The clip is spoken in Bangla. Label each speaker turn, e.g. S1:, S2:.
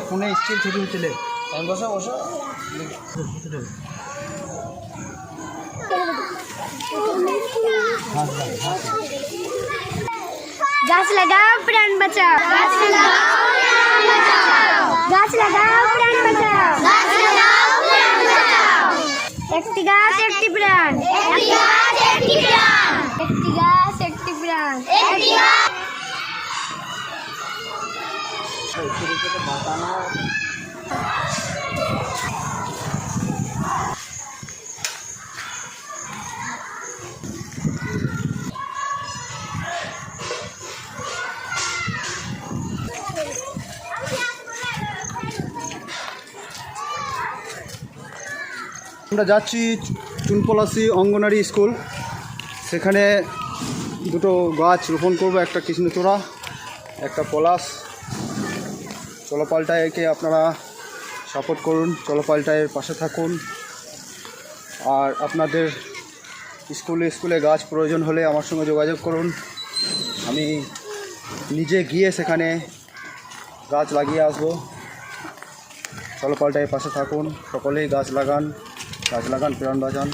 S1: ফোনে স্টিল ছবি হচ্ছিলে বসো বসো।
S2: গাছ লাগাও প্রাণ বাঁচাও, গাছ লাগাও প্রাণ বাঁচাও, গাছ লাগাও প্রাণ বাঁচাও, গাছ লাগাও প্রাণ বাঁচাও। একটি গাছ একটি প্রাণ, একটি গাছ একটি প্রাণ, একটি গাছ একটি প্রাণ, একটি গাছ।
S1: আমরা যাচ্ছি চুনপলাশি অঙ্গনারী স্কুল, সেখানে দুটো গাছ রোপণ করবো, একটা কৃষ্ণচূড়া একটা পলাশ। চলপাল্টায়কে আপনারা সাপোর্ট করুন, চলপাল্টায়ের পাশে থাকুন। আর আপনাদের স্কুলে গাছ প্রয়োজন হলে আমার সঙ্গে যোগাযোগ করুন, আমি নিজে গিয়ে সেখানে গাছ লাগিয়ে আসবো। চলপাল্টায়ের পাশে থাকুন, সকলেই গাছ লাগান, প্রাণ বাঁচান।